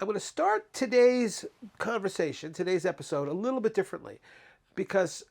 I'm going to start today's conversation, today's episode, a little bit differently, because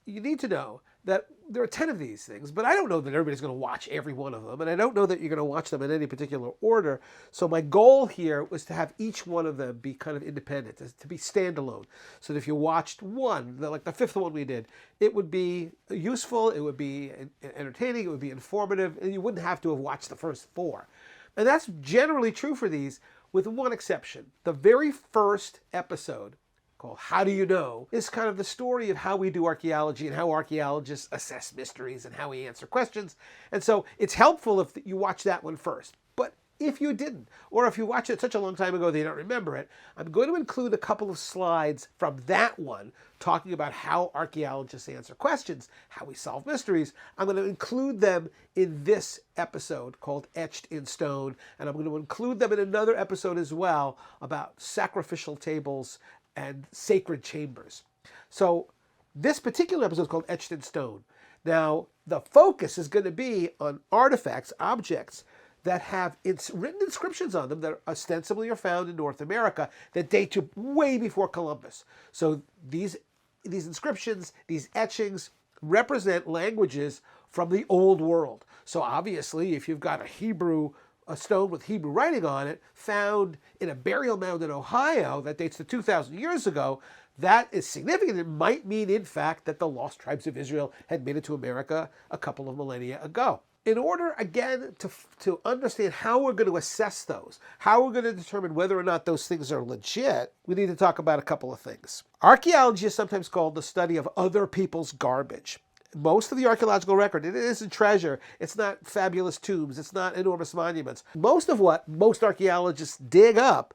you need to know that there are 10 of these things, but I don't know that everybody's going to watch every one of them, and I don't know that you're going to watch them in any particular order. So my goal here was to have each one of them be kind of independent, to be standalone, so that if you watched one, like the fifth one we did, it would be useful, it would be entertaining, it would be informative, and you wouldn't have to have watched the first four. And that's generally true for these, with one exception. The very first episode, called How Do You Know, is kind of the story of how we do archaeology and how archaeologists assess mysteries and how we answer questions. And so it's helpful if you watch that one first. But if you didn't, or if you watched it such a long time ago that you don't remember it, I'm going to include a couple of slides from that one talking about how archaeologists answer questions, how we solve mysteries. I'm going to include them in this episode called Etched in Stone, and I'm going to include them in another episode as well about sacrificial tables and sacred chambers. So this particular episode is called Etched in Stone. Now, the focus is going to be on artifacts, objects that have written inscriptions on them that ostensibly are found in North America that date to way before Columbus. So these inscriptions, these etchings, represent languages from the Old World. So obviously, if you've got a stone with Hebrew writing on it found in a burial mound in Ohio that dates to 2,000 years ago, that is significant. It might mean, in fact, that the lost tribes of Israel had made it to America a couple of millennia ago. In order, again, to understand how we're going to assess those, how we're going to determine whether or not those things are legit, we need to talk about a couple of things. Archaeology is sometimes called the study of other people's garbage. Most of the archaeological record, it isn't treasure, it's not fabulous tombs, it's not enormous monuments. Most of what most archaeologists dig up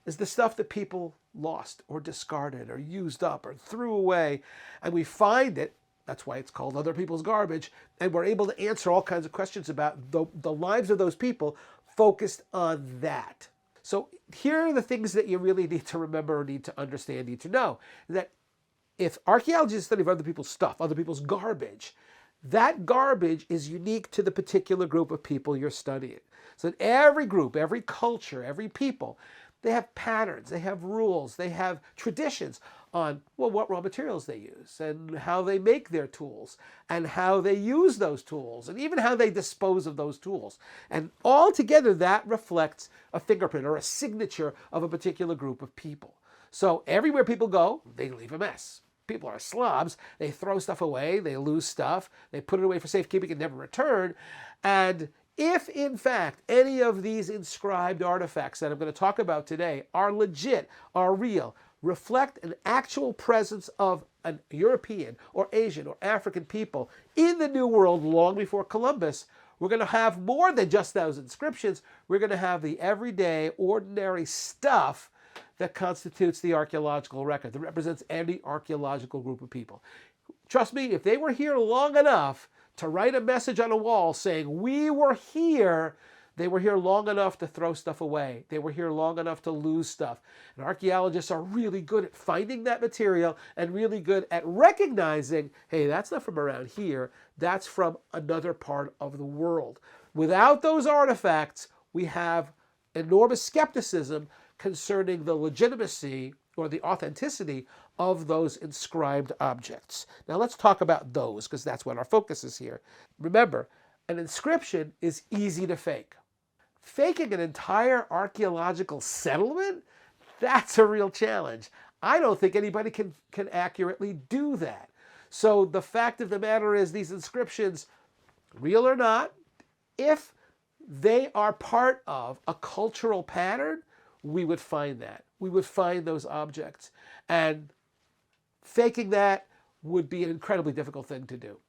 is the stuff that people lost or discarded or used up or threw away, and we find it. That's why it's called other people's garbage. And we're able to answer all kinds of questions about the lives of those people focused on that. So here are the things that you really need to remember, need to understand, need to know. That if archaeology is a study of other people's stuff, other people's garbage, that garbage is unique to the particular group of people you're studying. So in every group, every culture, every people, they have patterns, they have rules, they have traditions on what raw materials they use and how they make their tools and how they use those tools and even how they dispose of those tools. And altogether that reflects a fingerprint or a signature of a particular group of people. So everywhere people go, they leave a mess. People are slobs. They throw stuff away. They lose stuff. They put it away for safekeeping and never return. And if, in fact, any of these inscribed artifacts that I'm going to talk about today are legit, are real, reflect an actual presence of an European or Asian or African people in the New World long before Columbus, we're going to have more than just those inscriptions. We're going to have the everyday, ordinary stuff that constitutes the archaeological record, that represents any archaeological group of people. Trust me, if they were here long enough to write a message on a wall saying, "We were here," they were here long enough to throw stuff away. They were here long enough to lose stuff. And archaeologists are really good at finding that material and really good at recognizing, hey, that's not from around here. That's from another part of the world. Without those artifacts, we have enormous skepticism concerning the legitimacy or the authenticity of those inscribed objects. Now let's talk about those, because that's what our focus is here. Remember, an inscription is easy to fake. Faking an entire archaeological settlement, that's a real challenge. I don't think anybody can accurately do that. So the fact of the matter is, these inscriptions, real or not, if they are part of a cultural pattern, we would find that. We would find those objects. And faking that would be an incredibly difficult thing to do.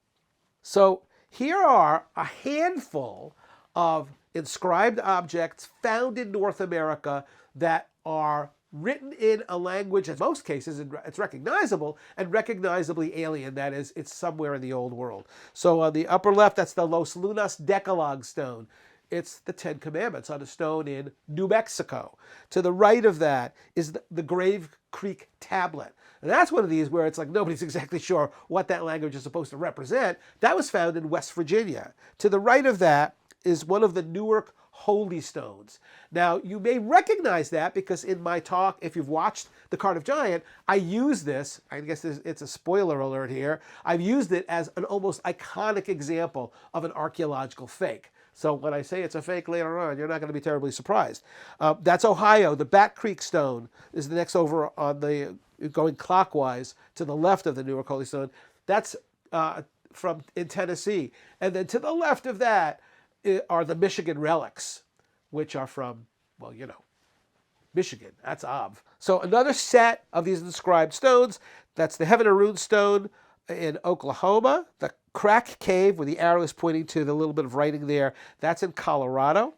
So here are a handful of inscribed objects found in North America that are written in a language, in most cases, it's recognizable and recognizably alien. That is, it's somewhere in the Old World. So on the upper left, that's the Los Lunas decalog stone. It's the Ten Commandments on a stone in New Mexico. To the right of that is the Grave Creek tablet. And that's one of these where it's like nobody's exactly sure what that language is supposed to represent. That was found in West Virginia. To the right of that is one of the Newark holy stones. Now, you may recognize that because in my talk, if you've watched The Cardiff Giant, I use this, I guess it's a spoiler alert here, I've used it as an almost iconic example of an archaeological fake. So when I say it's a fake later on, you're not going to be terribly surprised. That's Ohio. The Bat Creek stone is the next over on the, going clockwise to the left of the Newark Holy Stone. That's in Tennessee. And then to the left of that are the Michigan relics, which are from, well, you know, Michigan. That's Ob. So another set of these inscribed stones. That's the Heaven and Rune stone in Oklahoma. The Crack Cave, where the arrow is pointing to the little bit of writing there, that's in Colorado.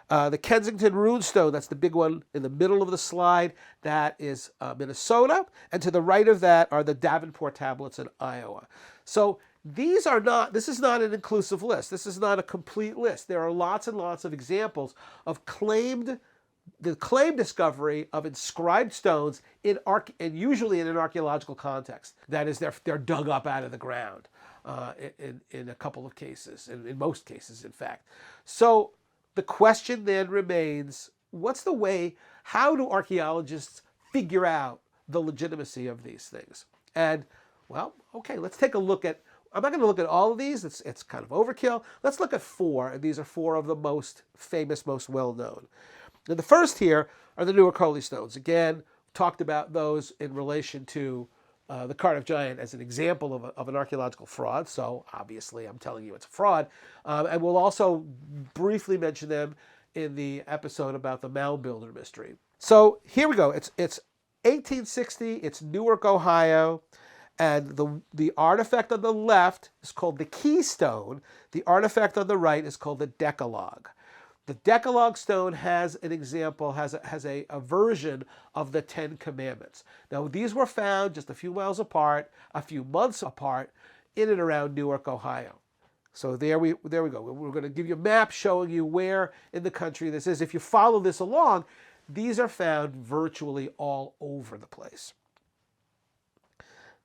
The Kensington Rune Stone, that's the big one in the middle of the slide, that is Minnesota. And to the right of that are the Davenport tablets in Iowa. So these are not, this is not an inclusive list. This is not a complete list. There are lots and lots of examples of the claimed discovery of inscribed stones and usually in an archaeological context. That is, they're dug up out of the ground in a couple of cases, in most cases, in fact. So the question then remains, how do archaeologists figure out the legitimacy of these things? And, well, okay, let's take a look at, I'm not going to look at all of these, it's kind of overkill. Let's look at 4, and these are 4 of the most famous, most well-known. And the first here are the Newark Holy Stones. Again, talked about those in relation to the Cardiff Giant as an example of an archaeological fraud. So obviously I'm telling you it's a fraud. And we'll also briefly mention them in the episode about the Mound Builder mystery. So here we go. It's 1860. It's Newark, Ohio. And the artifact on the left is called the Keystone. The artifact on the right is called the Decalog. The Decalog stone has an example, has a version of the 10 Commandments. Now, these were found just a few miles apart, a few months apart, in and around Newark, Ohio. So there we go. We're going to give you a map showing you where in the country this is. If you follow this along, these are found virtually all over the place.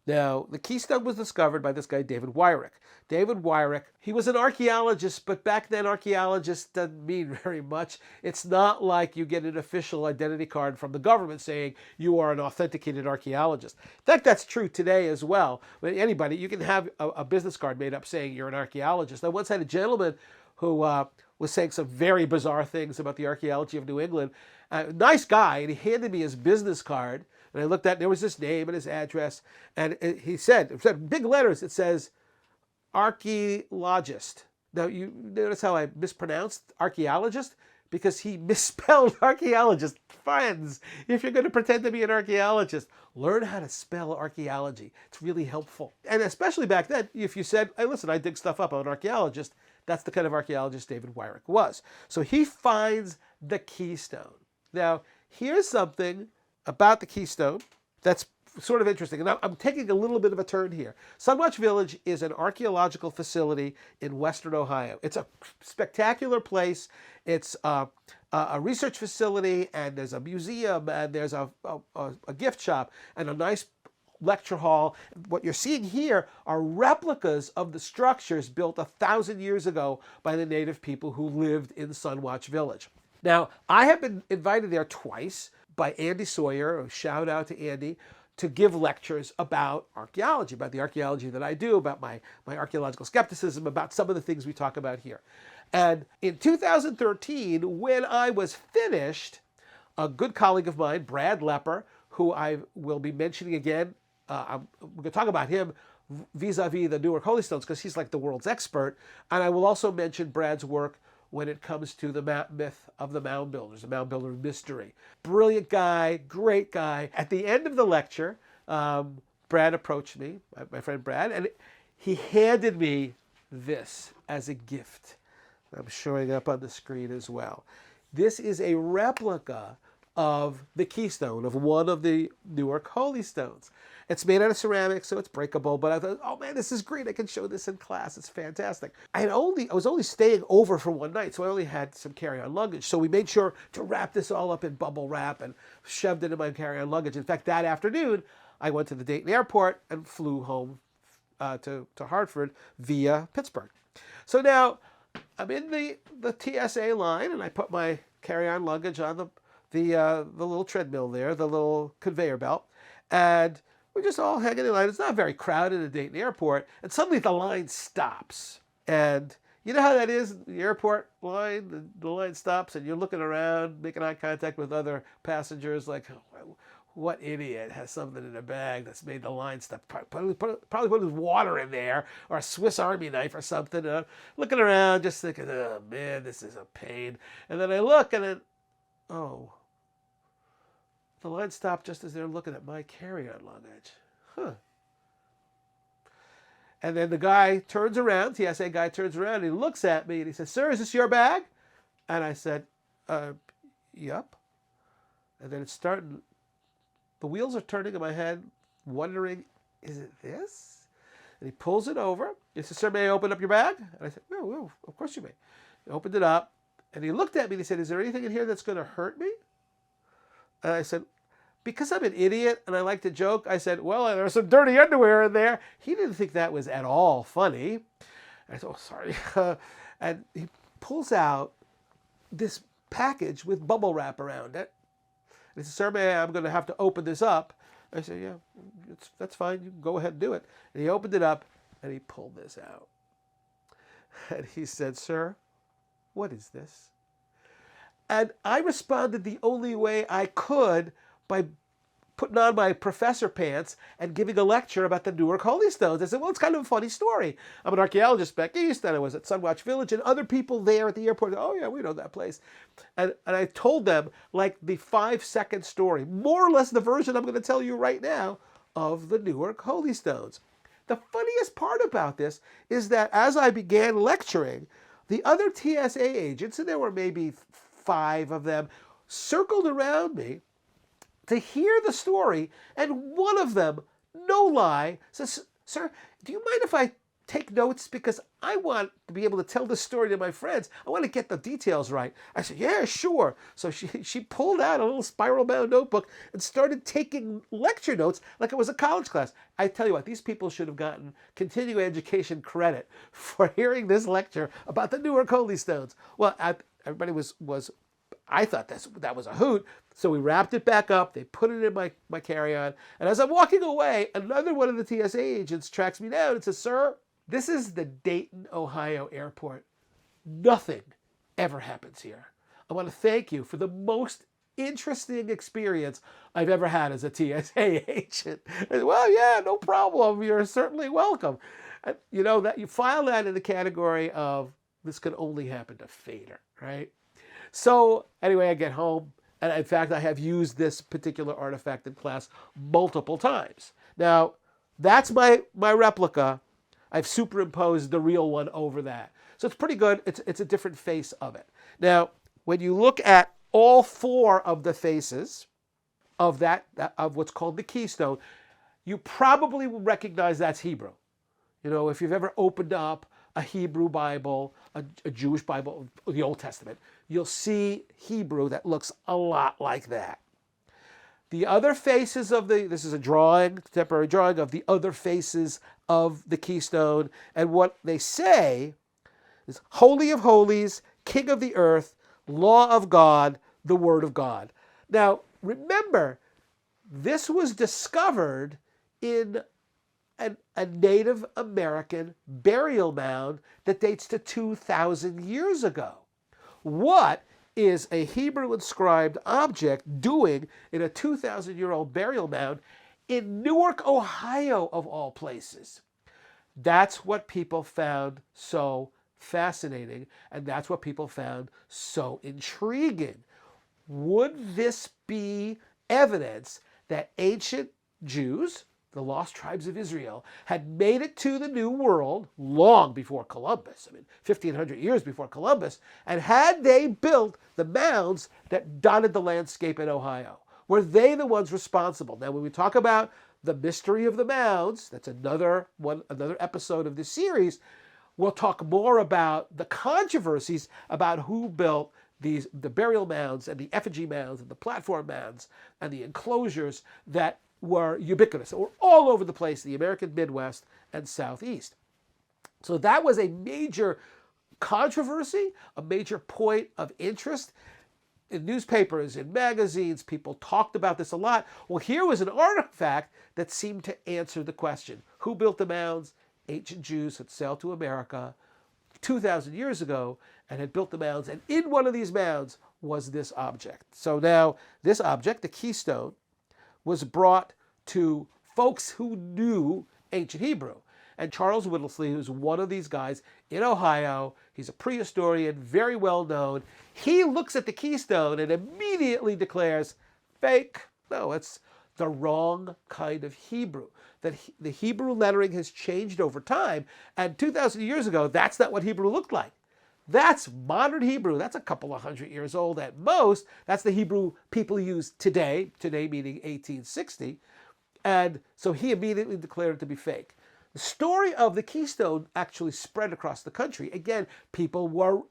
Now, the Keystone was discovered by this guy, David Wyrick. David Wyrick, he was an archaeologist, but back then archaeologist doesn't mean very much. It's not like you get an official identity card from the government saying you are an authenticated archaeologist. In fact, that's true today as well. Anybody, you can have a business card made up saying you're an archaeologist. I once had a gentleman who was saying some very bizarre things about the archaeology of New England. Nice guy, and he handed me his business card. And I looked at it, and there was his name and his address. And he said, big letters, it says, Archaeologist. Now, you notice how I mispronounced archaeologist? Because he misspelled archaeologist. Friends, if you're going to pretend to be an archaeologist, learn how to spell archaeology. It's really helpful. And especially back then, if you said, hey, listen, I dig stuff up, I'm an archaeologist, that's the kind of archaeologist David Wyrick was. So he finds the Keystone. Now, here's something about the Keystone that's sort of interesting. And I'm taking a little bit of a turn here. Sunwatch Village is an archaeological facility in western Ohio. It's a spectacular place. It's a research facility, and there's a museum, and there's a gift shop, and a nice lecture hall. What you're seeing here are replicas of the structures built 1,000 years ago by the native people who lived in Sunwatch Village. Now, I have been invited there twice by Andy Sawyer, a shout out to Andy, to give lectures about archaeology, about the archaeology that I do, about my archaeological skepticism, about some of the things we talk about here. And in 2013, when I was finished, a good colleague of mine, Brad Lepper, who I will be mentioning again, we're going to talk about him vis-a-vis the Newark Holy Stones, because he's like the world's expert. And I will also mention Brad's work when it comes to the myth of the Mound Builders, the Mound Builder mystery. Brilliant guy, great guy. At the end of the lecture, Brad approached me, my friend Brad, and he handed me this as a gift. I'm showing up on the screen as well. This is a replica of the Keystone, of one of the Newark Holy Stones. It's made out of ceramic, so it's breakable, but I thought, oh man, this is great. I can show this in class. It's fantastic. I was only staying over for one night, so I only had some carry-on luggage. So we made sure to wrap this all up in bubble wrap and shoved it in my carry-on luggage. In fact, that afternoon, I went to the Dayton airport and flew home to Hartford via Pittsburgh. So now, I'm in the TSA line, and I put my carry-on luggage on the little treadmill there, the little conveyor belt, and we're just all hanging in line. It's not very crowded at Dayton Airport, and suddenly the line stops. And you know how that is, the airport line, the line stops, and you're looking around, making eye contact with other passengers, like, oh, what idiot has something in a bag that's made the line stop? Probably put his water in there, or a Swiss Army knife or something. And I'm looking around, just thinking, oh man, this is a pain. And then I look, and then, oh, the line stopped just as they're looking at my carry-on luggage. Huh. And then the guy turns around, TSA guy turns around, and he looks at me, and he says, "Sir, is this your bag?" And I said, "Yep." And then it's starting, the wheels are turning in my head, wondering, is it this? And he pulls it over. He says, "Sir, may I open up your bag?" And I said, "No, of course you may." He opened it up, and he looked at me, and he said, "Is there anything in here that's going to hurt me?" And I said, because I'm an idiot and I like to joke, I said, "Well, there's some dirty underwear in there." He didn't think that was at all funny. I said, "Oh, sorry." And he pulls out this package with bubble wrap around it. And he said, "Sir, I'm going to have to open this up." I said, "Yeah, that's fine. You can go ahead and do it." And he opened it up, and he pulled this out. And he said, "Sir, what is this?" And I responded the only way I could, by putting on my professor pants and giving a lecture about the Newark Holy Stones. I said, "Well, it's kind of a funny story. I'm an archaeologist back east, and I was at Sunwatch Village, and other people there at the airport, oh yeah, we know that place." And I told them, like, the 5-second story, more or less the version I'm going to tell you right now, of the Newark Holy Stones. The funniest part about this is that as I began lecturing, the other TSA agents, and there were maybe 5 of them, circled around me to hear the story, and one of them, no lie, says, "Sir, do you mind if I take notes? Because I want to be able to tell this story to my friends. I want to get the details right." I said, "Yeah, sure." So she pulled out a little spiral-bound notebook and started taking lecture notes like it was a college class. I tell you what, these people should have gotten continuing education credit for hearing this lecture about the Newark Holy Stones. Well, everybody was I thought that was a hoot. So we wrapped it back up. They put it in my carry-on. And as I'm walking away, another one of the TSA agents tracks me down and says, "Sir, this is the Dayton, Ohio airport. Nothing ever happens here. I want to thank you for the most interesting experience I've ever had as a TSA agent." And, "Well, yeah, no problem. You're certainly welcome." And, you know, that you file that in the category of this could only happen to Fader, right? So anyway, I get home, and in fact, I have used this particular artifact in class multiple times. Now, that's my replica. I've superimposed the real one over that. So it's pretty good. It's a different face of it. Now, when you look at all 4 of the faces of of what's called the keystone, you probably will recognize that's Hebrew. You know, if you've ever opened up a Hebrew Bible, a Jewish Bible, the Old Testament, you'll see Hebrew that looks a lot like that. The other faces of this is a contemporary drawing of the other faces of the keystone, and what they say is Holy of Holies, King of the Earth, Law of God, the Word of God. Now, remember, this was discovered in a Native American burial mound that dates to 2,000 years ago. What is a Hebrew inscribed object doing in a 2,000-year-old burial mound in Newark, Ohio, of all places? That's what people found so fascinating, and that's what people found so intriguing. Would this be evidence that ancient Jews, the lost tribes of Israel, had made it to the New World long before Columbus, 1,500 years before Columbus, and had they built the mounds that dotted the landscape in Ohio? Were they the ones responsible? Now, when we talk about the mystery of the mounds, that's another episode of this series, we'll talk more about the controversies about who built the burial mounds and the effigy mounds and the platform mounds and the enclosures that were ubiquitous, or all over the place, the American Midwest and Southeast. So that was a major controversy, a major point of interest. In newspapers, in magazines, people talked about this a lot. Well, here was an artifact that seemed to answer the question. Who built the mounds? Ancient Jews had sailed to America 2,000 years ago and had built the mounds. And in one of these mounds was this object. So now this object, the keystone, was brought to folks who knew ancient Hebrew. And Charles Whittlesey, who's one of these guys in Ohio, he's a prehistorian, very well known. He looks at the keystone and immediately declares, fake. No, it's the wrong kind of Hebrew. That the Hebrew lettering has changed over time. And 2,000 years ago, that's not what Hebrew looked like. That's modern Hebrew. That's a couple of hundred years old at most. That's the Hebrew people use today meaning 1860. And so he immediately declared it to be fake. The story of the keystone actually spread across the country. Again, people were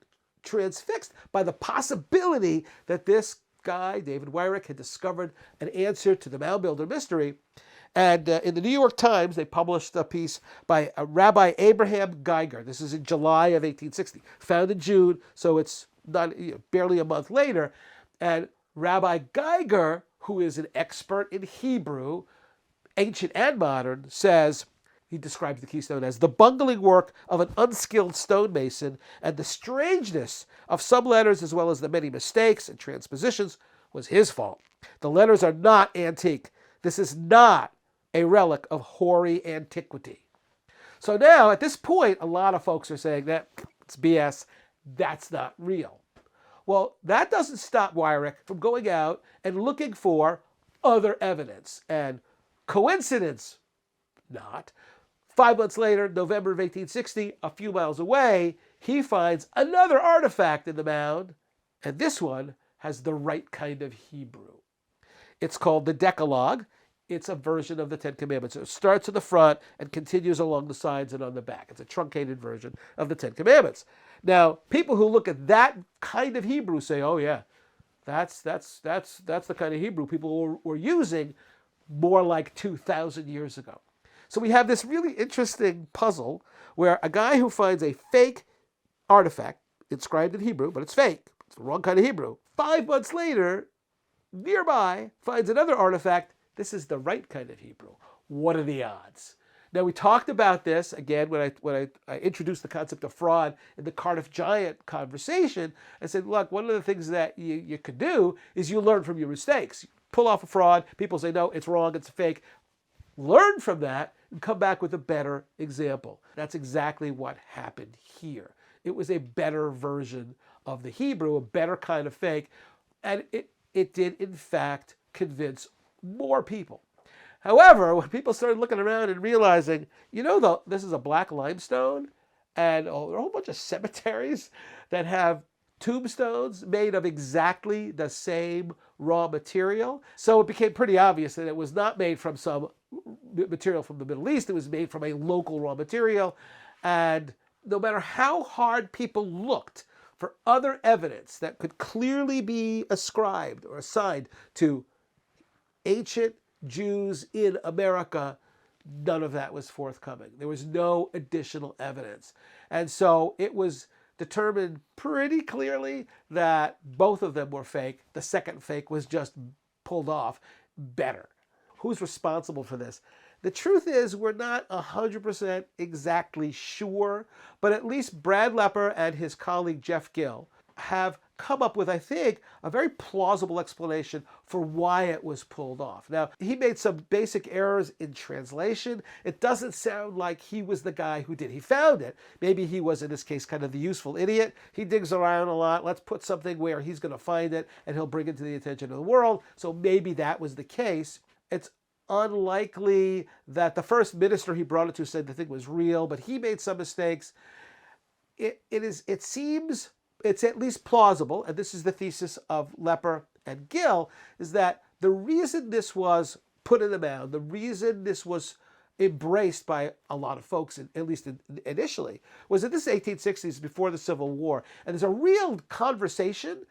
transfixed by the possibility that this guy, David Wyrick, had discovered an answer to the mound builder mystery. And in the New York Times, they published a piece by Rabbi Abraham Geiger. This is in July of 1860, found in June, so it's not barely a month later. And Rabbi Geiger, who is an expert in Hebrew, ancient and modern, says, he describes the keystone as the bungling work of an unskilled stonemason, and the strangeness of some letters as well as the many mistakes and transpositions was his fault. The letters are not antique. This is not a relic of hoary antiquity. So now, at this point, a lot of folks are saying that it's BS, that's not real. Well, that doesn't stop Wyrick from going out and looking for other evidence. And coincidence? Not. 5 months later, November of 1860, a few miles away, he finds another artifact in the mound, and this one has the right kind of Hebrew. It's called the decalog. It's a version of the Ten Commandments. It starts at the front and continues along the sides and on the back. It's a truncated version of the Ten Commandments. Now, people who look at that kind of Hebrew say, oh yeah, that's the kind of Hebrew people were using more like 2,000 years ago. So we have this really interesting puzzle where a guy who finds a fake artifact inscribed in Hebrew, but it's fake, it's the wrong kind of Hebrew. 5 months later, nearby, finds another artifact. This is the right kind of Hebrew. What are the odds? Now, we talked about this, again, when I introduced the concept of fraud in the Cardiff Giant conversation. I said, look, one of the things that you could do is you learn from your mistakes. You pull off a fraud. People say, no, it's wrong, it's fake. Learn from that and come back with a better example. That's exactly what happened here. It was a better version of the Hebrew, a better kind of fake, and it did, in fact, convince more people. However, when people started looking around and realizing, this is a black limestone, and there are a whole bunch of cemeteries that have tombstones made of exactly the same raw material. So it became pretty obvious that it was not made from some material from the Middle East. It was made from a local raw material. And no matter how hard people looked for other evidence that could clearly be ascribed or assigned to ancient Jews in America, none of that was forthcoming. There was no additional evidence. And so it was determined pretty clearly that both of them were fake. The second fake was just pulled off better. Who's responsible for this? The truth is, we're not 100% exactly sure, but at least Brad Lepper and his colleague Jeff Gill have come up with, I think, a very plausible explanation for why it was pulled off. Now, he made some basic errors in translation. It doesn't sound like he was the guy who did. He found it. Maybe he was, in this case, kind of the useful idiot. He digs around a lot. Let's put something where he's going to find it and he'll bring it to the attention of the world. So maybe that was the case. It's unlikely that the first minister he brought it to said the thing was real, but he made some mistakes. It seems it's at least plausible, and this is the thesis of Lepper and Gill, is that the reason this was put in the mound, the reason this was embraced by a lot of folks, at least initially, was that this is 1860s, before the Civil War, and there's a real conversation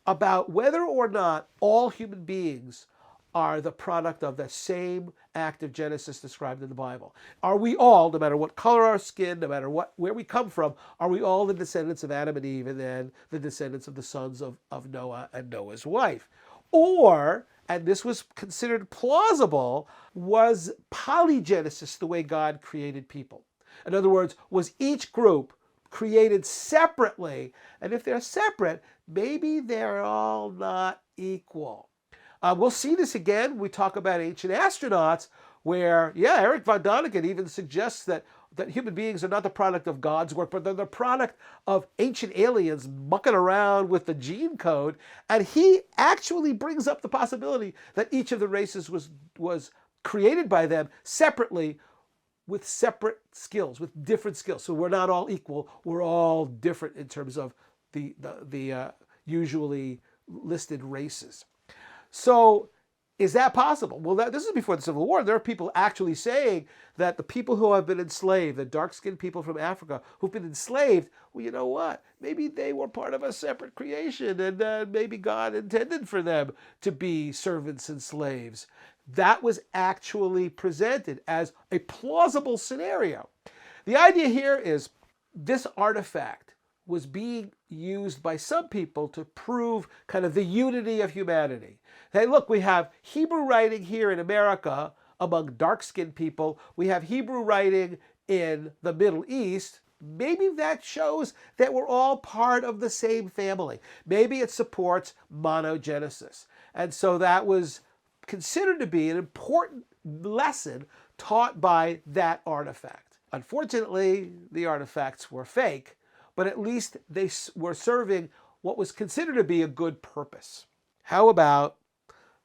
about whether or not all human beings are the product of the same act of Genesis described in the Bible? Are we all, no matter what color our skin, no matter where we come from, are we all the descendants of Adam and Eve and then the descendants of the sons of Noah and Noah's wife? Or, and this was considered plausible, was polygenesis the way God created people? In other words, was each group created separately? And if they're separate, maybe they're all not equal. We'll see this again. We talk about ancient astronauts where, Eric von Däniken even suggests that human beings are not the product of God's work, but they're the product of ancient aliens mucking around with the gene code. And he actually brings up the possibility that each of the races was created by them separately with separate skills, with different skills. So we're not all equal. We're all different in terms of the usually listed races. So is that possible? Well, this is before the Civil War. There are people actually saying that the people who have been enslaved, the dark-skinned people from Africa who've been enslaved, well, you know what? Maybe they were part of a separate creation, and maybe God intended for them to be servants and slaves. That was actually presented as a plausible scenario. The idea here is this artifact was being used by some people to prove kind of the unity of humanity. Hey, look, we have Hebrew writing here in America among dark-skinned people. We have Hebrew writing in the Middle East. Maybe that shows that we're all part of the same family. Maybe it supports monogenesis. And so that was considered to be an important lesson taught by that artifact. Unfortunately, the artifacts were fake, but at least they were serving what was considered to be a good purpose. How about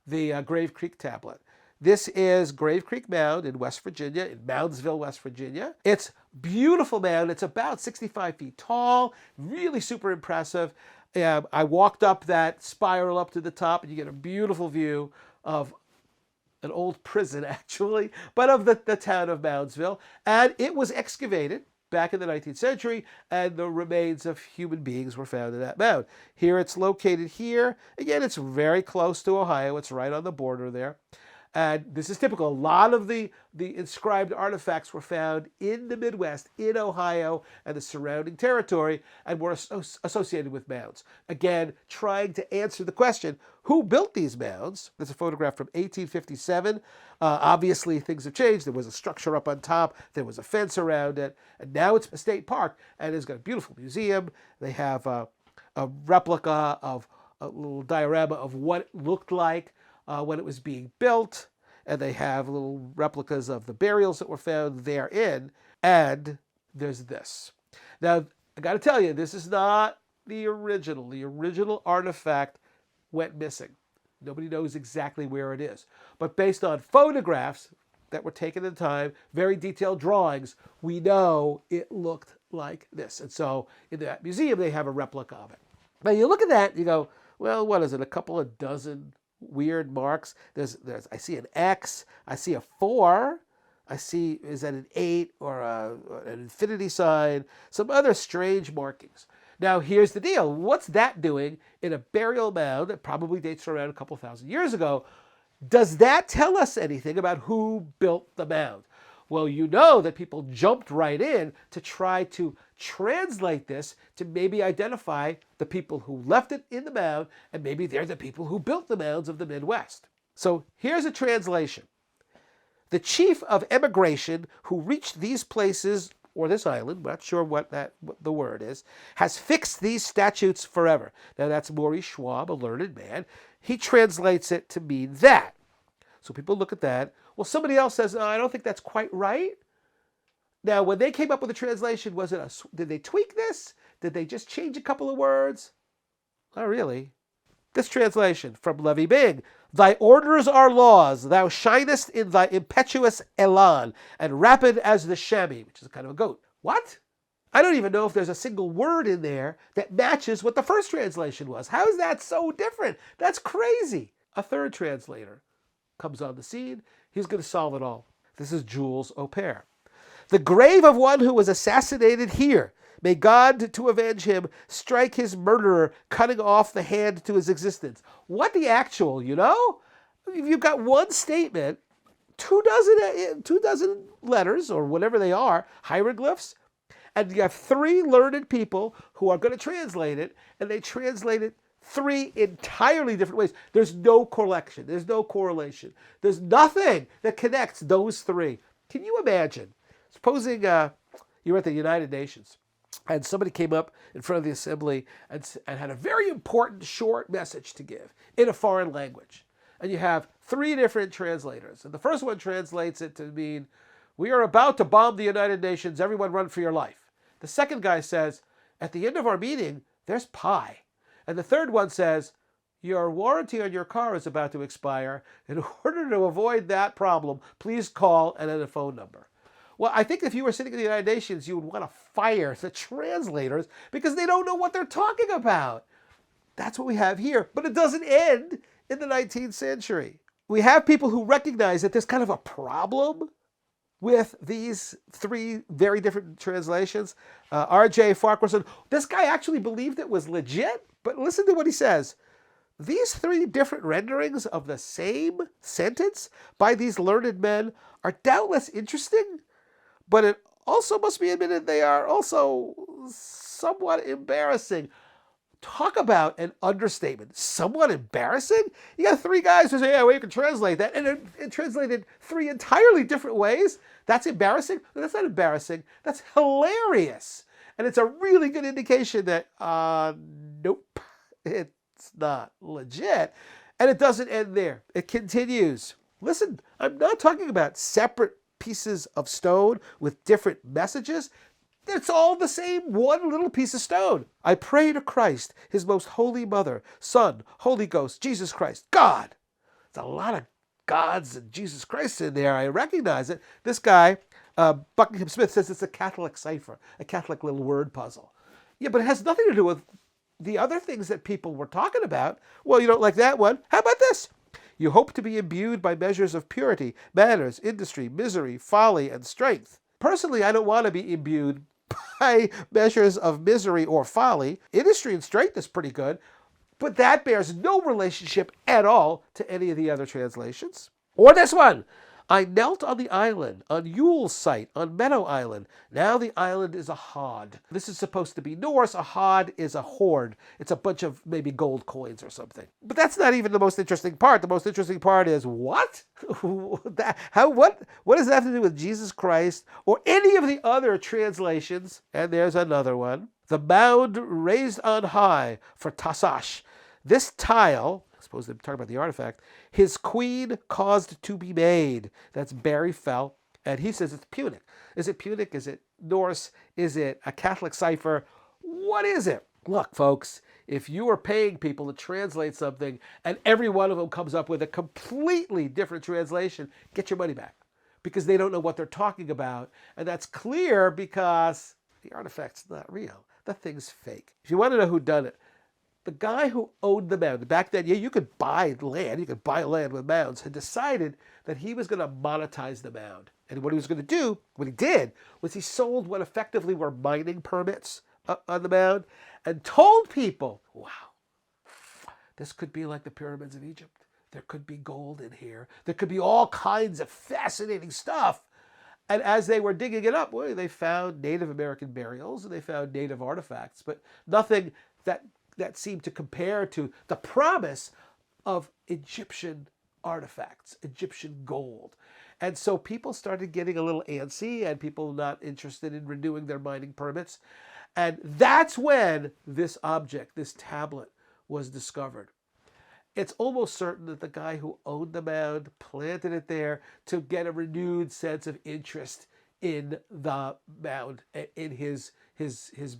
the Grave Creek tablet? This is Grave Creek Mound in West Virginia, in Moundsville, West Virginia. It's a beautiful mound. It's about 65 feet tall, really super impressive. I walked up that spiral up to the top, and you get a beautiful view of an old prison, actually, but of the town of Moundsville. And it was excavated back in the 19th century, and the remains of human beings were found in that mound. Here it's located here. Again, it's very close to Ohio. It's right on the border there. And this is typical. A lot of the inscribed artifacts were found in the Midwest, in Ohio and the surrounding territory, and were associated with mounds. Again, trying to answer the question, who built these mounds? There's a photograph from 1857. Obviously, things have changed. There was a structure up on top. There was a fence around it. And now it's a state park, and it's got a beautiful museum. They have a replica of a little diorama of what it looked like when it was being built, and they have little replicas of the burials that were found therein, and there's this. Now, I got to tell you, this is not the original. The original artifact went missing. Nobody knows exactly where it is. But based on photographs that were taken at the time, very detailed drawings, we know it looked like this. And so in that museum, they have a replica of it. Now, you look at that, and you go, well, what is it, a couple of dozen weird marks? I see an X, I see a 4, I see, is that an 8 or an infinity sign, some other strange markings. Now, here's the deal. What's that doing in a burial mound that probably dates around a couple thousand years ago? Does that tell us anything about who built the mound? Well, you know that people jumped right in to try to translate this to maybe identify the people who left it in the mound, and maybe they're the people who built the mounds of the Midwest. So here's a translation. The chief of emigration who reached these places, or this island, not sure what the word is, has fixed these statutes forever. Now that's Maurice Schwab, a learned man. He translates it to mean that. So people look at that. Well, somebody else says, I don't think that's quite right. Now, when they came up with the translation, did they tweak this? Did they just change a couple of words? Not really. This translation from Levy Bing: thy orders are laws, thou shinest in thy impetuous elan, and rapid as the chamois, which is a kind of a goat. What? I don't even know if there's a single word in there that matches what the first translation was. How is that so different? That's crazy. A third translator comes on the scene. He's going to solve it all. This is Jules Aupert. The grave of one who was assassinated here. May God, to avenge him, strike his murderer, cutting off the hand to his existence. What the actual, you know? if you've got one statement, two dozen letters or whatever they are, hieroglyphs, and you have three learned people who are going to translate it, and they translate it three entirely different ways. There's no correlation. There's no correlation. There's nothing that connects those three. Can you imagine? Supposing you're at the United Nations and somebody came up in front of the assembly and had a very important short message to give in a foreign language. And you have three different translators. And the first one translates it to mean, we are about to bomb the United Nations. Everyone run for your life. The second guy says, at the end of our meeting, there's pie. And the third one says, your warranty on your car is about to expire. In order to avoid that problem, please call and then a phone number. Well, I think if you were sitting in the United Nations, you would want to fire the translators because they don't know what they're talking about. That's what we have here. But it doesn't end in the 19th century. We have people who recognize that there's kind of a problem with these three very different translations. R.J. Farquharson, this guy actually believed it was legit, but listen to what he says. These three different renderings of the same sentence by these learned men are doubtless interesting, but it also must be admitted they are also somewhat embarrassing. Talk about an understatement. Somewhat embarrassing? You got three guys who say, yeah, well, you can translate that. And it translated three entirely different ways. That's embarrassing? That's not embarrassing. That's hilarious. And it's a really good indication that, nope, it's not legit. And it doesn't end there. It continues. Listen, I'm not talking about separate pieces of stone with different messages. It's all the same one little piece of stone. I pray to Christ, his most holy mother, Son, Holy Ghost, Jesus Christ, God. It's a lot of gods and Jesus Christ in there. I recognize it. This guy, Buckingham Smith, says it's a Catholic cipher, a Catholic little word puzzle. Yeah, but it has nothing to do with the other things that people were talking about. Well, you don't like that one. How about this? You hope to be imbued by measures of purity, manners, industry, misery, folly, and strength. Personally, I don't want to be imbued by measures of misery or folly. Industry and strength is pretty good, but that bears no relationship at all to any of the other translations. Or this one. I knelt on the island, on Yule's site, on Meadow Island. Now the island is a hod. This is supposed to be Norse. A hod is a hoard. It's a bunch of maybe gold coins or something. But that's not even the most interesting part. The most interesting part is what? What does that have to do with Jesus Christ or any of the other translations? And there's another one. The mound raised on high for Tasash. This tile, I suppose they're talking about the artifact, his queen caused to be made. That's Barry Fell. And he says it's Punic. Is it Punic? Is it Norse? Is it a Catholic cipher? What is it? Look, folks, if you are paying people to translate something and every one of them comes up with a completely different translation, get your money back. Because they don't know what they're talking about. And that's clear because the artifact's not real. The thing's fake. If you want to know who done it, the guy who owned the mound, back then, yeah, you could buy land with mounds, had decided that he was going to monetize the mound. And what he was going to do, what he did, was he sold what effectively were mining permits on the mound and told people, wow, this could be like the pyramids of Egypt. There could be gold in here. There could be all kinds of fascinating stuff. And as they were digging it up, well, they found Native American burials and they found Native artifacts, but nothing that seemed to compare to the promise of Egyptian artifacts, Egyptian gold. And so people started getting a little antsy and people not interested in renewing their mining permits. And that's when this object, this tablet, was discovered. It's almost certain that the guy who owned the mound planted it there to get a renewed sense of interest in the mound, in his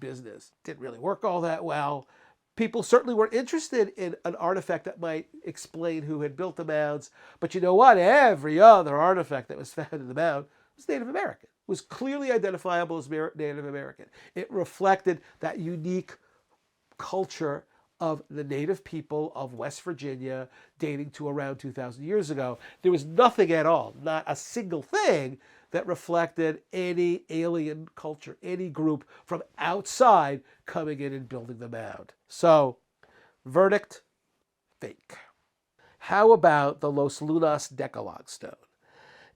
business. Didn't really work all that well. People certainly were interested in an artifact that might explain who had built the mounds. But you know what? Every other artifact that was found in the mound was Native American. It was clearly identifiable as Native American. It reflected that unique culture of the native people of West Virginia dating to around 2,000 years ago. There was nothing at all, not a single thing that reflected any alien culture, any group from outside coming in and building the mound. So, verdict, fake. How about the Los Lunas decalog stone?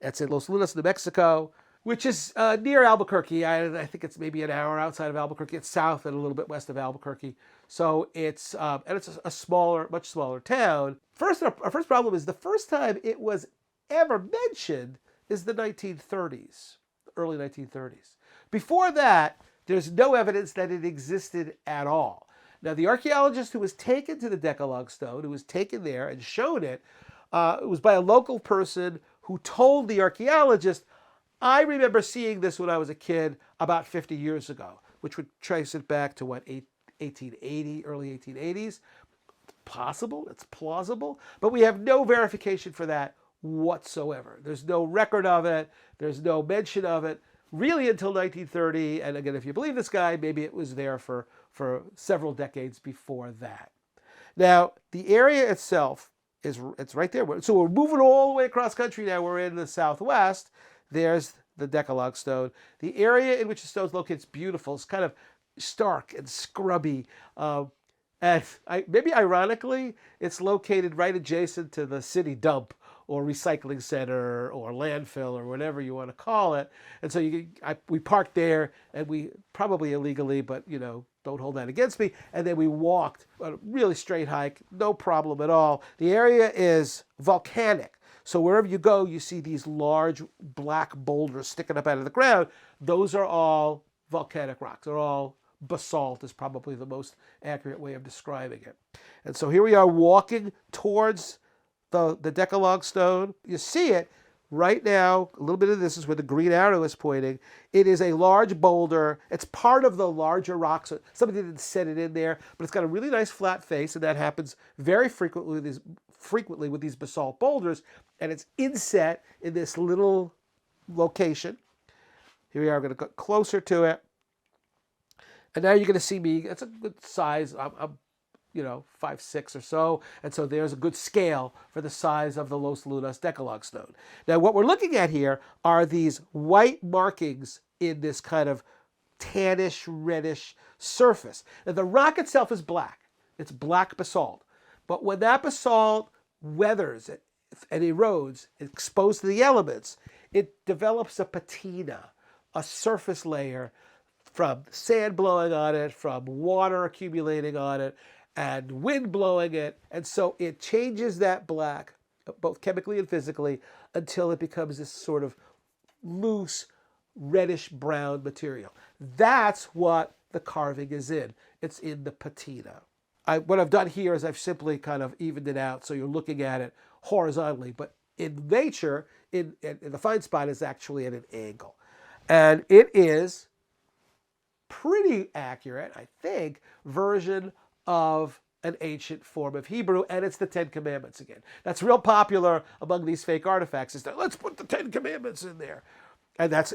It's in Los Lunas, New Mexico, which is near Albuquerque. I think it's maybe an hour outside of Albuquerque. It's south and a little bit west of Albuquerque. So it's and it's a smaller, much smaller town. Our first problem is the first time it was ever mentioned is the 1930s, early 1930s. Before that, there's no evidence that it existed at all. Now, the archaeologist who was taken to the decalog stone, who was taken there and shown it was by a local person who told the archaeologist, I remember seeing this when I was a kid about 50 years ago, which would trace it back to, 1880, early 1880s. It's possible, it's plausible, but we have no verification for that whatsoever. There's no record of it. There's no mention of it, really, until 1930. And again, if you believe this guy, maybe it was there for several decades before that. Now, the area itself it's right there. So we're moving all the way across country now. We're in the southwest. There's the decalog stone. The area in which the stone's located is beautiful. It's kind of stark and scrubby. Maybe ironically, it's located right adjacent to the city dump or recycling center or landfill or whatever you want to call it. And so we parked there, and we probably illegally, but don't hold that against me. And then we walked a really straight hike, no problem at all. The area is volcanic. So wherever you go, you see these large black boulders sticking up out of the ground. Those are all volcanic rocks. They're all basalt is probably the most accurate way of describing it. And so here we are walking towards the decalog stone. You see it right now. A little bit of this is where the green arrow is pointing. It is a large boulder. It's part of the larger rock. So somebody didn't set it in there, but it's got a really nice flat face, and that happens very frequently with these basalt boulders. And it's inset in this little location. Here we are. I'm going to get closer to it. And now you're going to see me. It's a good size. I'm 5'6" or so. And so there's a good scale for the size of the Los Lunas decalog stone. Now, what we're looking at here are these white markings in this kind of tannish, reddish surface. Now, the rock itself is black. It's black basalt. But when that basalt weathers and erodes, exposed to the elements, it develops a patina, a surface layer from sand blowing on it, from water accumulating on it, and wind blowing it. And so it changes that black, both chemically and physically, until it becomes this sort of loose, reddish brown material. That's what the carving is in. It's in the patina. What I've done here is I've simply kind of evened it out so you're looking at it horizontally. But in nature, in the fine spot is actually at an angle. And it is pretty accurate, I think, version of an ancient form of Hebrew, and it's the Ten Commandments again. That's real popular among these fake artifacts, is that let's put the Ten Commandments in there. And that's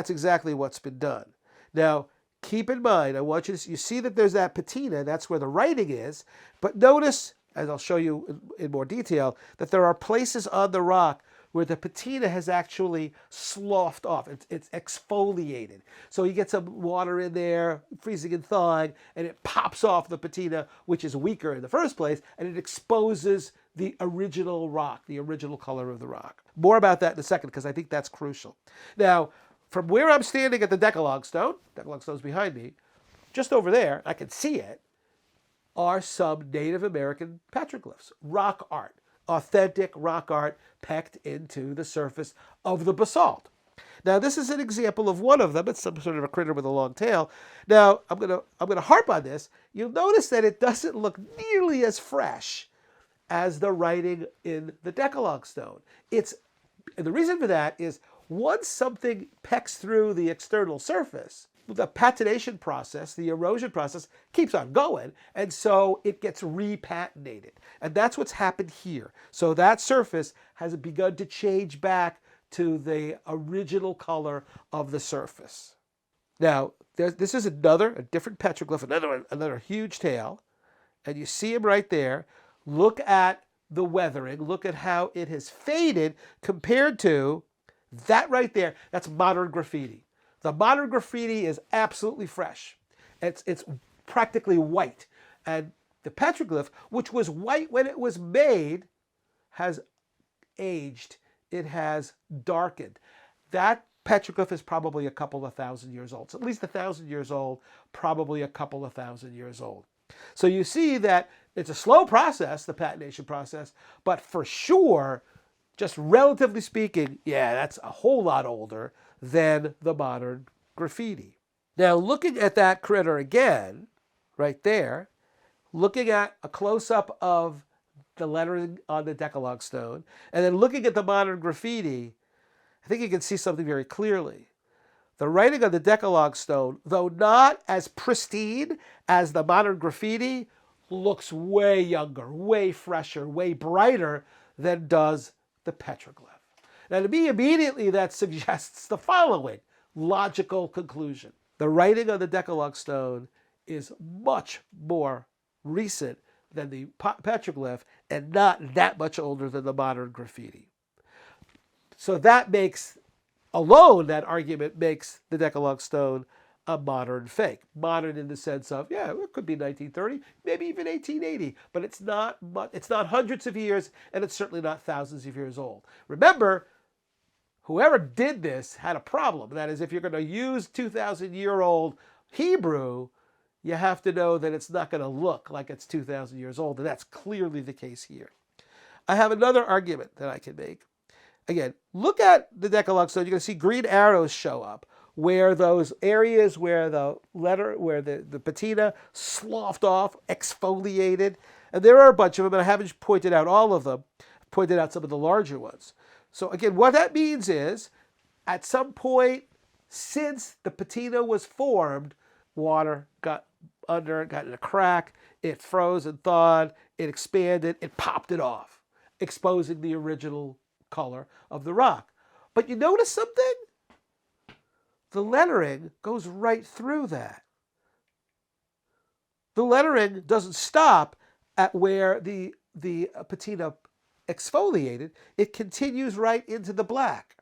exactly what's been done. Now, keep in mind, I want you to you see that there's that patina, that's where the writing is, but notice, as I'll show you in more detail, that there are places on the rock where the patina has actually sloughed off. It's exfoliated. So you get some water in there, freezing and thawing, and it pops off the patina, which is weaker in the first place, and it exposes the original rock, the original color of the rock. More about that in a second, because I think that's crucial. Now, from where I'm standing at the decalog stone's behind me, just over there, I can see it, are some Native American petroglyphs, rock art. Authentic rock art pecked into the surface of the basalt. Now, this is an example of one of them. It's some sort of a critter with a long tail. Now, I'm gonna harp on this. You'll notice that it doesn't look nearly as fresh as the writing in the decalog stone. And the reason for that is once something pecks through the external surface, the patination process, the erosion process, keeps on going, and so it gets repatinated. And that's what's happened here. So that surface has begun to change back to the original color of the surface. Now, this is a different petroglyph, another huge tail, and you see him right there. Look at the weathering. Look at how it has faded compared to that right there. That's modern graffiti. The modern graffiti is absolutely fresh. It's practically white. And the petroglyph, which was white when it was made, has aged. It has darkened. That petroglyph is probably a couple of thousand years old. It's at least 1,000 years old, probably a couple of thousand years old. So you see that it's a slow process, the patination process, but for sure, just relatively speaking, yeah, that's a whole lot older than the modern graffiti. Now, looking at that critter again, right there, looking at a close-up of the lettering on the decalog stone, and then looking at the modern graffiti, I think you can see something very clearly. The writing on the decalog stone, though not as pristine as the modern graffiti, looks way younger, way fresher, way brighter than does the petroglyph. Now, to me, immediately that suggests the following logical conclusion. The writing on the decalog stone is much more recent than the petroglyph and not that much older than the modern graffiti. So that makes, alone, that argument makes the decalog stone a modern fake. Modern in the sense of, yeah, it could be 1930, maybe even 1880, but it's not hundreds of years, and it's certainly not thousands of years old. Remember, whoever did this had a problem. That is, if you're going to use 2,000-year-old Hebrew, you have to know that it's not going to look like it's 2,000 years old, and that's clearly the case here. I have another argument that I can make. Again, look at the decalog stone. You're going to see green arrows show up where those areas where the patina sloughed off, exfoliated, and there are a bunch of them, and I haven't pointed out all of them. I've pointed out some of the larger ones. So again, what that means is, at some point since the patina was formed, water got under, got in a crack, it froze and thawed, it expanded, it popped it off, exposing the original color of the rock. But you notice something? The lettering goes right through that. The lettering doesn't stop at where the patina exfoliated. It continues right into the black.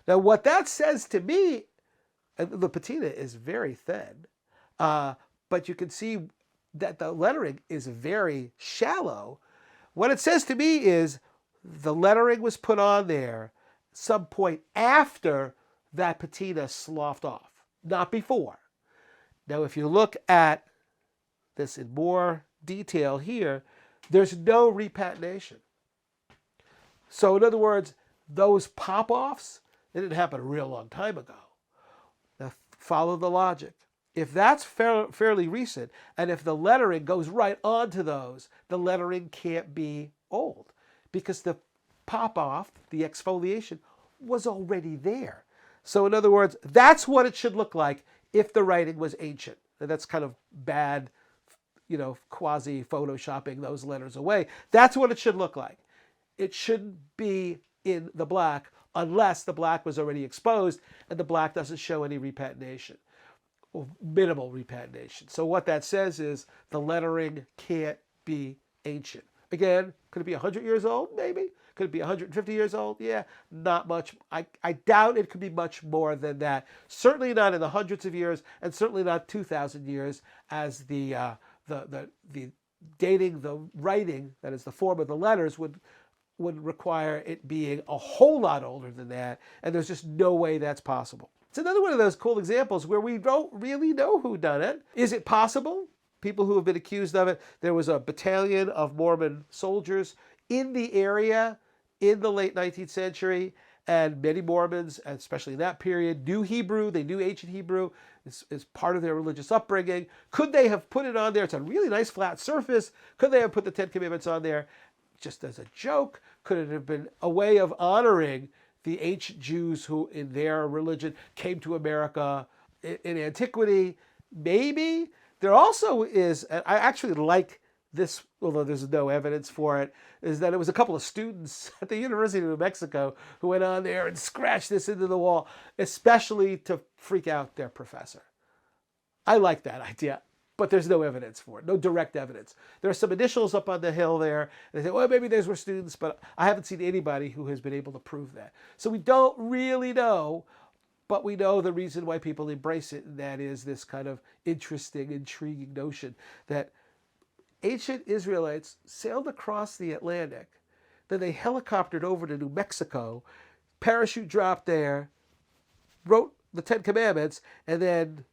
Now, what that says to me, and the patina is very thin, but you can see that the lettering is very shallow. What it says to me is the lettering was put on there some point after that patina sloughed off, not before. Now, if you look at this in more detail here, there's no repatination. So in other words, those pop-offs, they didn't happen a real long time ago. Now, follow the logic. If that's fairly recent, and if the lettering goes right onto those, the lettering can't be old because the pop-off, the exfoliation, was already there. So in other words, that's what it should look like if the writing was ancient. And that's kind of bad, quasi-photoshopping those letters away. That's what it should look like. It shouldn't be in the black unless the black was already exposed and the black doesn't show any repatination, or minimal repatination. So what that says is the lettering can't be ancient. Again, could it be 100 years old? Maybe. Could it be 150 years old? Yeah, not much. I doubt it could be much more than that. Certainly not in the hundreds of years, and certainly not 2,000 years as the dating the writing, that is the form of the letters, would require it being a whole lot older than that, and there's just no way that's possible. It's another one of those cool examples where we don't really know who done it. Is it possible? People who have been accused of it. There was a battalion of Mormon soldiers in the area in the late 19th century, and many Mormons, especially in that period, knew Hebrew. They knew ancient Hebrew as part of their religious upbringing. Could they have put it on there? It's a really nice flat surface. Could they have put the Ten Commandments on there just as a joke? Could it have been a way of honoring the ancient Jews who, in their religion, came to America in antiquity? Maybe. There also is, and I actually like this, although there's no evidence for it, is that it was a couple of students at the University of New Mexico who went on there and scratched this into the wall, especially to freak out their professor. I like that idea, but there's no evidence for it, no direct evidence. There are some initials up on the hill there, and they say, well, maybe those were students, but I haven't seen anybody who has been able to prove that. So we don't really know, but we know the reason why people embrace it, and that is this kind of interesting, intriguing notion that ancient Israelites sailed across the Atlantic. Then they helicoptered over to New Mexico, parachute dropped there, wrote the Ten Commandments, and then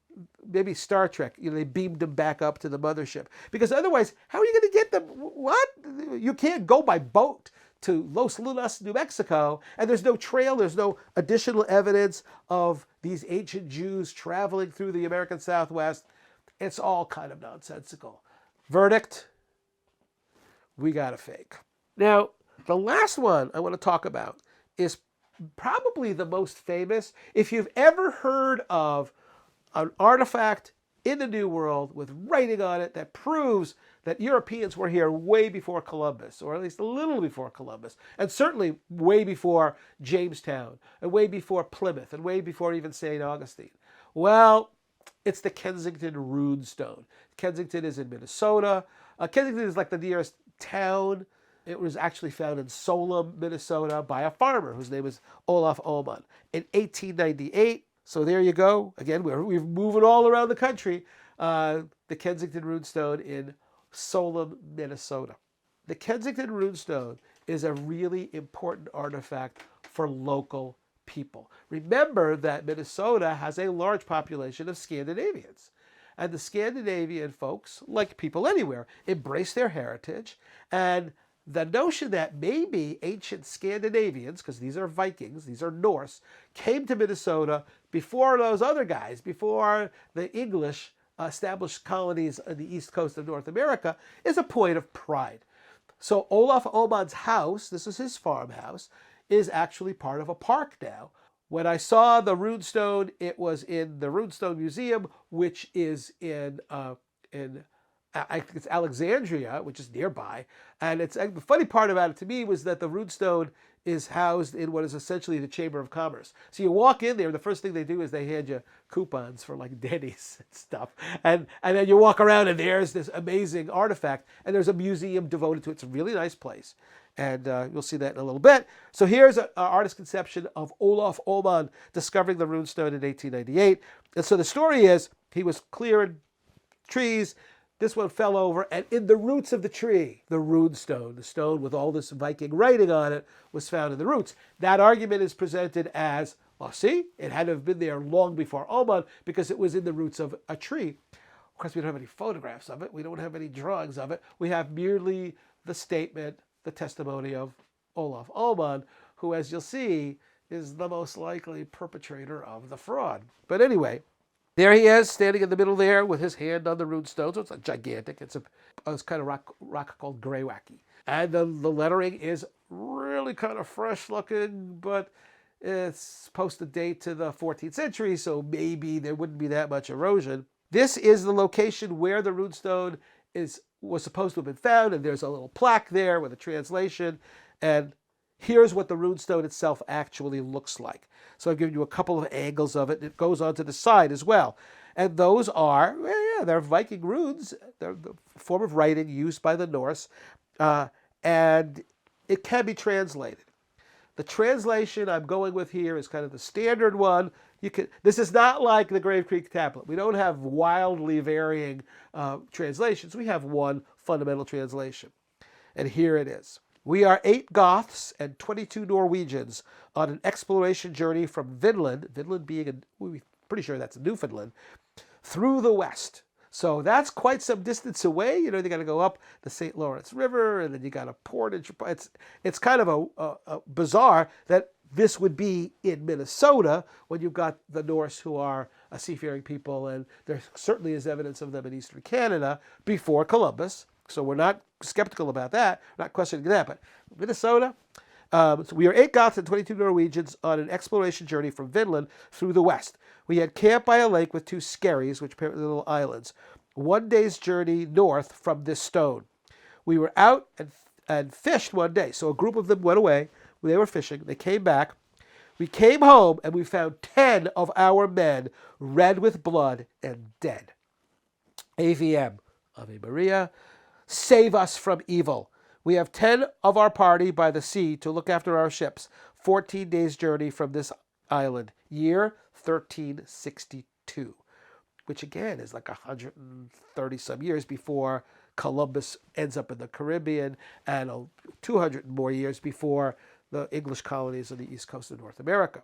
maybe Star Trek, they beamed them back up to the mothership. Because otherwise, how are you going to get them? What? You can't go by boat to Los Lunas, New Mexico, and there's no trail, there's no additional evidence of these ancient Jews traveling through the American Southwest. It's all kind of nonsensical. Verdict, we got a fake. Now, the last one I want to talk about is probably the most famous. If you've ever heard of an artifact in the New World with writing on it that proves that Europeans were here way before Columbus, or at least a little before Columbus, and certainly way before Jamestown, and way before Plymouth, and way before even St. Augustine. Well, it's the Kensington runestone. Kensington is in Minnesota. Kensington is like the nearest town. It was actually found in Solem, Minnesota by a farmer whose name is Olaf Ullmann in 1898. So there you go. Again, we're moving all around the country. The Kensington runestone in Solem, Minnesota. The Kensington runestone is a really important artifact for local people. Remember that Minnesota has a large population of Scandinavians. And the Scandinavian folks, like people anywhere, embrace their heritage. And the notion that maybe ancient Scandinavians, because these are Vikings, these are Norse, came to Minnesota before those other guys, before the English established colonies on the east coast of North America, is a point of pride. So Olaf Ullmann's house, this is his farmhouse, is actually part of a park now. When I saw the runestone, it was in the Runestone Museum, which is in I think it's Alexandria, which is nearby. And the funny part about it to me was that the runestone is housed in what is essentially the Chamber of Commerce. So you walk in there, the first thing they do is they hand you coupons for like Denny's and stuff. And then you walk around and there's this amazing artifact. And there's a museum devoted to it. It's a really nice place. And you'll see that in a little bit. So here's an artist's conception of Olaf Ullmann discovering the runestone in 1898. And so the story is he was clearing trees. This one fell over, and in the roots of the tree, the runestone, the stone with all this Viking writing on it, was found in the roots. That argument is presented as, well, see, it had to have been there long before Ullmann because it was in the roots of a tree. Of course, we don't have any photographs of it. We don't have any drawings of it. We have merely the statement, the testimony of Olaf Ullmann, who, as you'll see, is the most likely perpetrator of the fraud. But anyway, there he is, standing in the middle there with his hand on the runestone. So it's gigantic. It's kind of rock called Greywacke. And the lettering is really kind of fresh looking, but it's supposed to date to the 14th century, so maybe there wouldn't be that much erosion. This is the location where the runestone was supposed to have been found, and there's a little plaque there with a translation. And here's what the runestone itself actually looks like. So I've given you a couple of angles of it. It goes on to the side as well. And those are, they're Viking runes. They're the form of writing used by the Norse. And it can be translated. The translation I'm going with here is kind of the standard one. This is not like the Grave Creek tablet. We don't have wildly varying translations. We have one fundamental translation. And here it is. We are 8 Goths and 22 Norwegians on an exploration journey from Vinland, Vinland being, we're pretty sure that's Newfoundland, through the west. So that's quite some distance away. You got to go up the St. Lawrence River, and then you got to port. It's kind of a bizarre that this would be in Minnesota when you've got the Norse, who are a seafaring people, and there certainly is evidence of them in eastern Canada before Columbus. So we're not skeptical about that, not questioning that, but Minnesota. So we are 8 Goths and 22 Norwegians on an exploration journey from Vinland through the west. We had camped by a lake with 2 skerries, which apparently are little islands. 1 day's journey north from this stone. We were out and fished one day. So a group of them went away. They were fishing. They came back. We came home and we found 10 of our men red with blood and dead. AVM, Ave Maria. Save us from evil. We have 10 of our party by the sea to look after our ships. 14 days' journey from this island. Year 1362, which again is like 130 some years before Columbus ends up in the Caribbean, and 200 more years before the English colonies on the east coast of North America.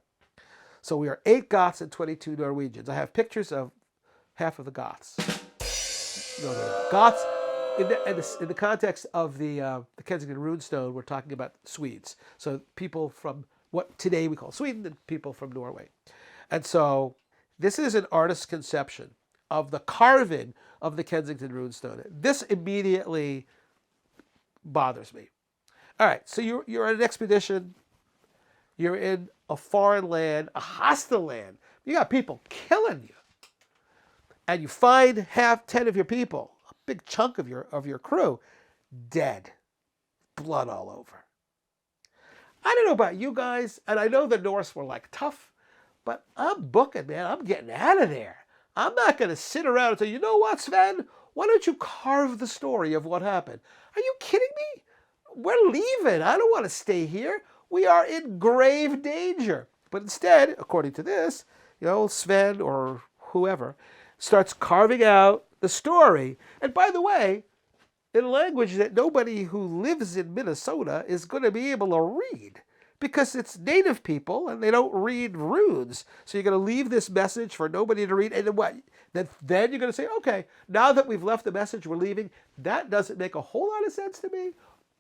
So we are 8 Goths and 22 Norwegians. I have pictures of half of the Goths. No. Goths, in the context of the Kensington runestone, we're talking about Swedes. So people from what today we call Sweden and people from Norway. And so this is an artist's conception of the carving of the Kensington runestone. This immediately bothers me. All right, so you're on an expedition. You're in a foreign land, a hostile land. You got people killing you. And you find 10 of your people, a big chunk of your crew, dead. Blood all over. I don't know about you guys, and I know the Norse were like tough, but I'm booking, man. I'm getting out of there. I'm not going to sit around and say, you know what, Sven? Why don't you carve the story of what happened? Are you kidding me? We're leaving. I don't want to stay here. We are in grave danger. But instead, according to this, Sven or whoever starts carving out the story. And by the way, in a language that nobody who lives in Minnesota is going to be able to read, because it's native people and they don't read runes. So you're going to leave this message for nobody to read. And then what? Then you're going to say, okay, now that we've left the message, we're leaving. That doesn't make a whole lot of sense to me.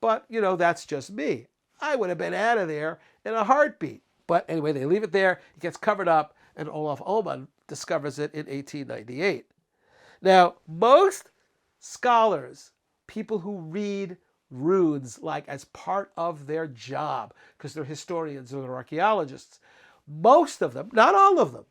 But, that's just me. I would have been out of there in a heartbeat. But anyway, they leave it there. It gets covered up, and Olaf Ullmann discovers it in 1898. Now, most scholars, people who read runes like as part of their job, because they're historians or they're archaeologists, most of them, not all of them,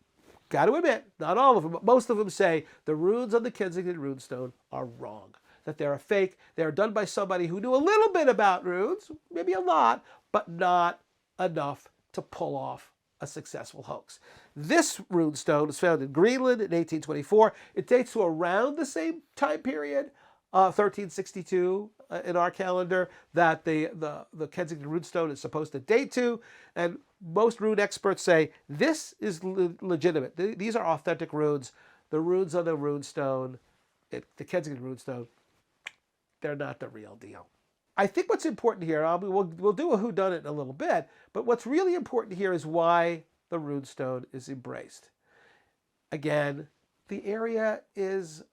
got to admit, not all of them, but most of them say the runes on the Kensington runestone are wrong, that they're a fake. They're done by somebody who knew a little bit about runes, maybe a lot, but not enough to pull off a successful hoax. This runestone was found in Greenland in 1824. It dates to around the same time period, 1362 in our calendar, that the Kensington runestone is supposed to date to. And most rune experts say this is legitimate. These are authentic runes. The runes on the runestone, the Kensington runestone, they're not the real deal. I think what's important here, we'll do a whodunit in a little bit, but what's really important here is why the runestone is embraced. Again, the area is,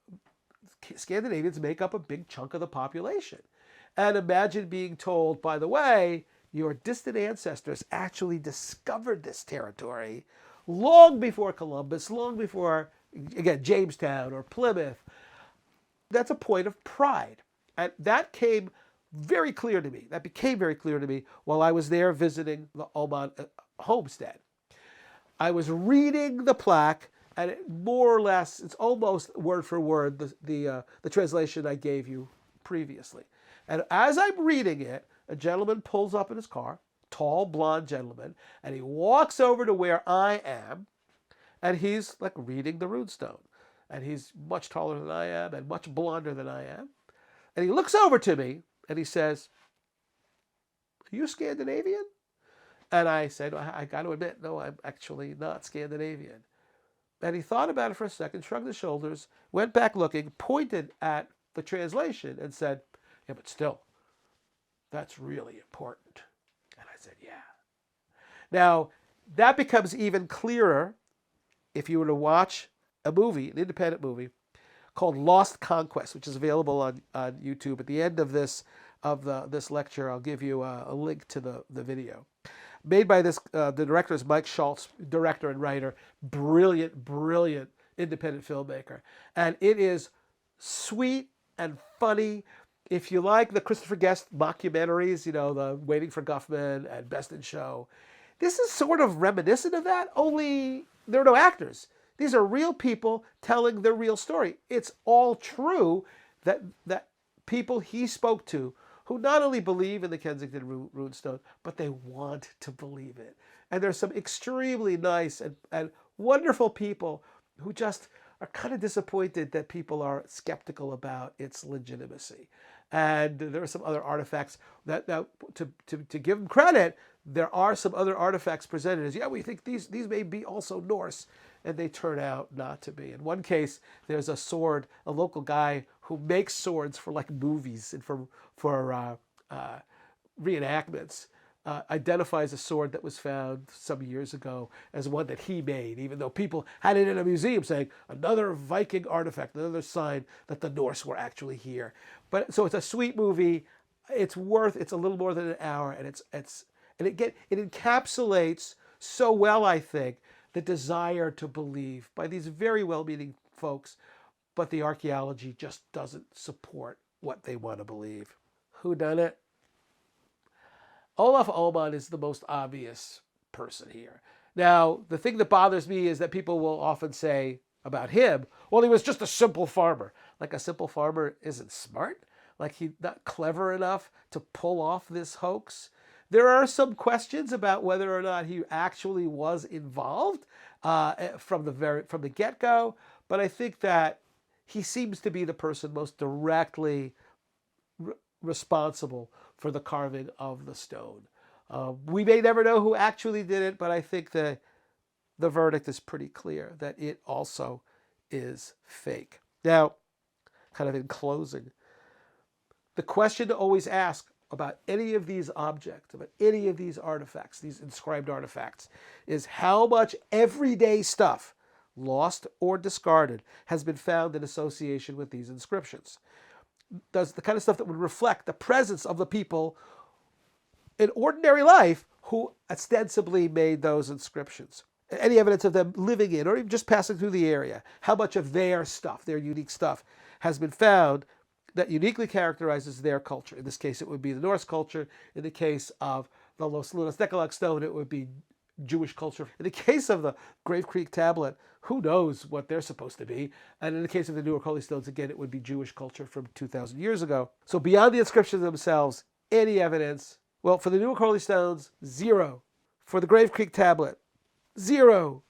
Scandinavians make up a big chunk of the population. And imagine being told, by the way, your distant ancestors actually discovered this territory long before Columbus, long before, again, Jamestown or Plymouth. That's a point of pride. And that came very clear to me. That became very clear to me while I was there visiting the Ullmann homestead. I was reading the plaque, and it more or less, it's almost word for word the translation I gave you previously. And as I'm reading it, a gentleman pulls up in his car, tall, blonde gentleman, and he walks over to where I am, and he's like reading the runestone. And he's much taller than I am and much blonder than I am. And he looks over to me, and he says, "Are you Scandinavian?" And I said, I got to admit, no, I'm actually not Scandinavian. And he thought about it for a second, shrugged his shoulders, went back looking, pointed at the translation and said, "Yeah, but still, that's really important." And I said, "Yeah." Now, that becomes even clearer if you were to watch a movie, an independent movie, called Lost Conquest, which is available on YouTube. At the end of this lecture, I'll give you a link to the video. Made by the director is Mike Schultz, director and writer, brilliant independent filmmaker. And it is sweet and funny. If you like the Christopher Guest mockumentaries, the Waiting for Guffman and Best in Show, this is sort of reminiscent of that, only there are no actors. These are real people telling their real story. It's all true that people he spoke to who not only believe in the Kensington runestone, but they want to believe it. And there's some extremely nice and wonderful people who just are kind of disappointed that people are skeptical about its legitimacy. And there are some other artifacts that to give them credit, there are some other artifacts presented as, yeah, we think these may be also Norse, and they turn out not to be. In one case, there's a sword, a local guy who makes swords for like movies and for reenactments, identifies a sword that was found some years ago as one that he made, even though people had it in a museum saying another Viking artifact, another sign that the Norse were actually here. But so it's a sweet movie. It's a little more than an hour, and it encapsulates so well, I think, the desire to believe by these very well-meaning folks, but the archaeology just doesn't support what they want to believe. Who done it? Olaf Ullmann is the most obvious person here. Now, the thing that bothers me is that people will often say about him, well, he was just a simple farmer. Like a simple farmer isn't smart? Like he's not clever enough to pull off this hoax? There are some questions about whether or not he actually was involved from the get-go, but I think that he seems to be the person most directly responsible for the carving of the stone. We may never know who actually did it, but I think the verdict is pretty clear that it also is fake. Now, kind of in closing, the question to always ask about any of these objects, about any of these artifacts, these inscribed artifacts, is how much everyday stuff, lost or discarded, has been found in association with these inscriptions. Does the kind of stuff that would reflect the presence of the people in ordinary life who ostensibly made those inscriptions. Any evidence of them living in or even just passing through the area, how much of their stuff, their unique stuff, has been found that uniquely characterizes their culture. In this case, it would be the Norse culture. In the case of the Los Lunas decalog stone, it would be Jewish culture. In the case of the Grave Creek tablet, who knows what they're supposed to be? And in the case of the Newark holy stones, again, it would be Jewish culture from 2,000 years ago. So beyond the inscriptions themselves, any evidence? Well, for the Newark holy stones, 0. For the Grave Creek tablet, 0.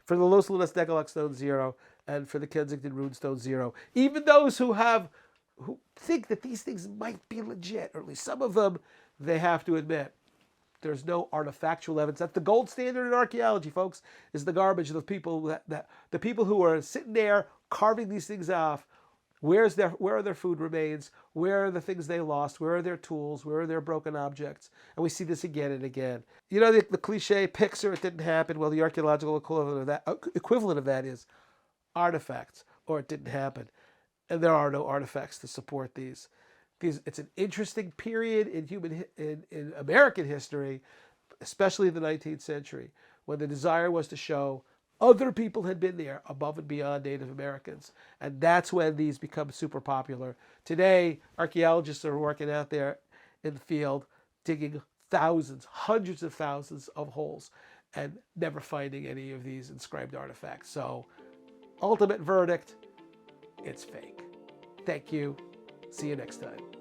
For the Los Lunas decalog stone, 0. And for the Kensington rune stone, 0. Even those who think that these things might be legit, or at least some of them, they have to admit there's no artifactual evidence. That's the gold standard in archaeology, folks, is the garbage of the people the people who are sitting there carving these things off. Where are their food remains? Where are the things they lost? Where are their tools? Where are their broken objects? And we see this again and again. You know the cliche, pics or it didn't happen. Well, the archaeological equivalent of that is artifacts, or it didn't happen. And there are no artifacts to support these. It's an interesting period in American history, especially in the 19th century, when the desire was to show other people had been there above and beyond Native Americans. And that's when these become super popular. Today, archaeologists are working out there in the field, digging thousands, hundreds of thousands of holes, and never finding any of these inscribed artifacts. So, ultimate verdict, it's fake. Thank you. See you next time.